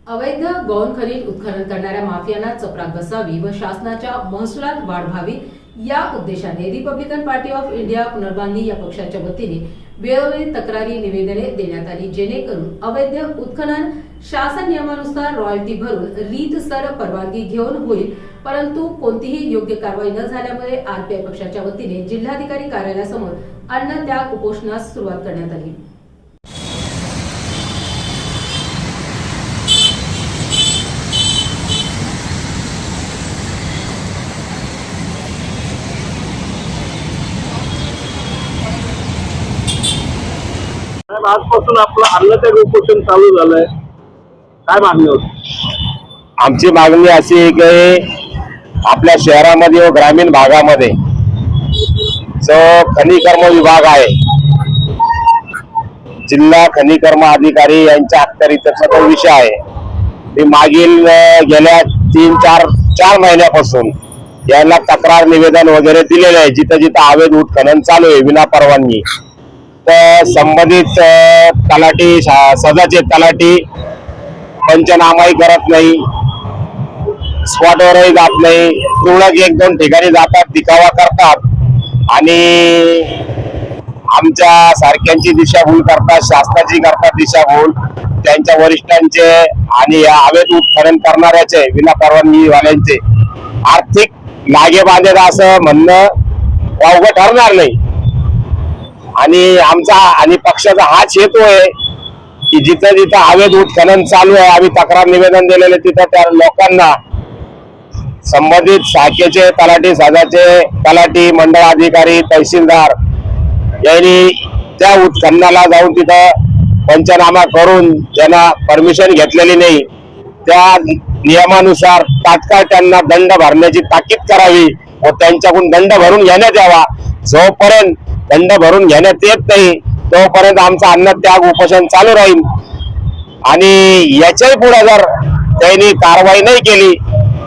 अवैध गौण खनिज उत्खनन करणाऱ्या माफियांना चपराक बसावी व शासनाच्या महसुलात वाढ व्हावी या उद्देशाने रिपब्लिकन पार्टी ऑफ इंडिया पुनर्बांधणी या पक्षाच्या वतीने वेळोवेळी तक्रारी निवेदने देण्यात आली, जेणेकरून अवैध उत्खनन शासन नियमानुसार रॉयल्टी भरून रीतसर परवानगी घेऊन होईल, परंतु कोणतीही योग्य कारवाई न झाल्यामुळे आरपीआय पक्षाच्या वतीने जिल्हाधिकारी कार्यालयासमोर अन्नत्याग उपोषणास सुरुवात करण्यात आली। आजपासून आपलं अन्नत्याग उपोषण चालू झालंय, काय मागणी होती? आमची मागणी अशी आहे की आपल्या शहरामध्ये व ग्रामीण भागामध्ये जो खनिकर्म विभाग आहे, जिल्हा खनिकर्म अधिकारी यांच्या अखत्यारीचा तो विषय आहे। मी मागील गेल्या 3-4 महिन्यापासून यांना तक्रार निवेदन वगैरे दिलेले आहे। जिथं जिथं अवैध उत्खनन चालू आहे विना परवानगी, तर संबंधित तलाठी सदाचे तलाठी पंचनामाही करत नाही, स्पॉटवरही जात नाही, तुरळक 1-2 ठिकाणी जातात, दिखावा करतात आणि आमच्या सारख्यांची दिशाभूल करतात, शासनाची करतात दिशाभूल, त्यांच्या वरिष्ठांचे आणि या अवैध उत्खनन करणाऱ्याचे विना परवानगी वाल्यांचे आर्थिक लागे बांधेल असं म्हणणं वावगं ठरणार नाही। आणि आमचा आणि पक्षाचा हाच हेतू आहे की जिथं जिथं अवैध उत्खनन चालू आहे, आम्ही तक्रार निवेदन दिलेले तिथं त्या लोकांना संबंधित शाखेचे तलाठी, सदाचे तलाठी, मंडळ अधिकारी, तहसीलदार यांनी त्या उत्खननाला जाऊन तिथं पंचनामा करून ज्यांना परमिशन घेतलेली नाही त्या नियमानुसार तात्काळ त्यांना दंड भरण्याची ताकीद करावी व त्यांच्याकडून दंड भरून घेण्यात यावा। जोपर्यंत दंड भरून घेण्यात येत नाही तोपर्यंत आमचं अन्नत्याग उपोषण चालू राहील आणि याच्याही पुढे जर त्यांनी कारवाई नाही केली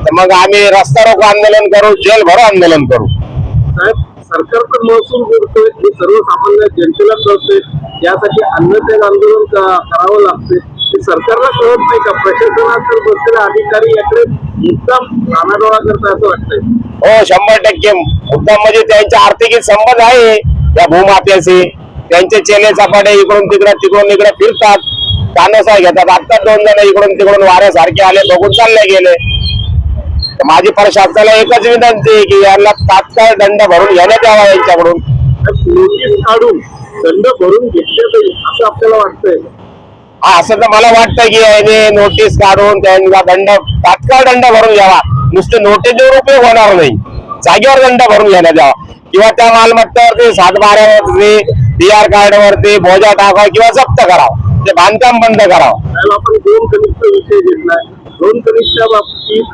तर मग आम्ही रस्ता रोको आंदोलन करू, जेल भरो आंदोलन करू। साहेब, सरकारचं महसूल बुडतोय हे सर्वसामान्य जनतेला कळतंय, यासाठी अन्नत्याग आंदोलन करावं लागतंय, हे सरकारला कळत नाही का? प्रशासनात बसलेले अधिकारी याकडे मुद्दाम कानाडोळा करतात असं वाटतंय? हो, 100% मुद्दाम म्हणजे त्यांचे आर्थिक संबंध आहे या भूमाफियाशी। त्यांचे चेले चपाटे इकडून तिकडे फिरतात, कानोसा घेतात। आता 2 जण इकडून तिकडून वाऱ्यासारखे आले, बघून चालले गेले। माझी प्रशासनाला एकच विनंती आहे की यांना तात्काळ दंड भरून घेण्यात यावा यांच्याकडून। नोटीस काढून दंड भरून घेतले जाईल असं आपल्याला वाटतंय? असं तर मला वाटतं की याने नोटीस काढून त्यांना तात्काळ दंड भरून घ्यावा। नुसते नोटीसवर उपयोग होणार नाही, जागेवर दंड भरून घेण्यात यावा किंवा त्या मालमत्तेवरती 7/12वरती DR कार्डवरती बोजा टाकावा किंवा जप्त करावं, ते बांधकाम बंद करावं। आपण 2 खनिजचा विषय घेतलाय, 2 खनिजच्या बाबतीत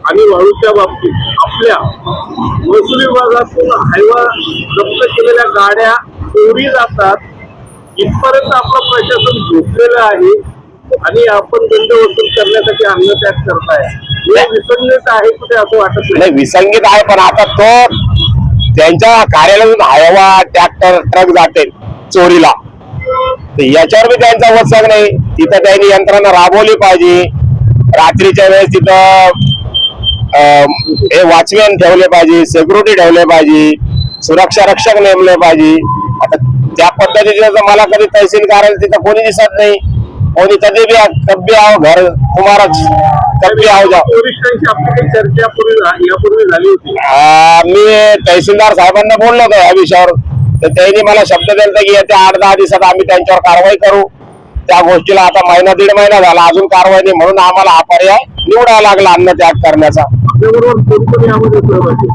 आणि वाळूच्या बाबतीत आपल्या महसूल विभागातून हायवा जप्त केलेल्या गाड्या चोरी जातात, इथपर्यंत आपलं प्रशासन झोपलेलं आहे आणि आपण दंड वसूल करण्यासाठी अन्नत्याग करताय। हे विसंगत आहे कुठे असं वाटत नाही? विसंगत आहे, पण आता तो त्यांच्या कार्यालयातून हायवा ट्रॅक्टर ट्रक जाते चोरीला, याच्यावर बी त्यांचा वचक नाही। तिथं त्यांनी यंत्रणा राबवली पाहिजे, रात्रीच्या वेळेस तिथं हे वॉचमॅन ठेवले पाहिजे, सिक्युरिटी ठेवले पाहिजे, सुरक्षा रक्षक नेमले पाहिजे। आता त्या पद्धतीने मला कधी तहसील कार्यालय तिथं कोणी दिसत नाही, कोणी कधी बी आओ घर तुम्हाला कभी आओ जाओ। वरिष्ठांची आपली चर्चा यापूर्वी झाली होती? मी तहसीलदार साहेबांना बोललो होतो या विषयावर, तर त्यांनी मला शब्द दिला की येत्या 8-10 दिवसात आम्ही त्यांच्यावर कारवाई करू। त्या गोष्टीला आता 1-1.5 महिना झाला, अजून कारवाई नाही, म्हणून आम्हाला हा पर्याय निवडावा लागला अन्नत्याग करण्याचा। आपल्याबरोबर यामध्ये सहभागी?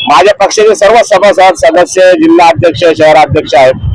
माझ्या पक्षाचे सर्व सभासद, सदस्य, जिल्हा अध्यक्ष, शहराध्यक्ष आहेत।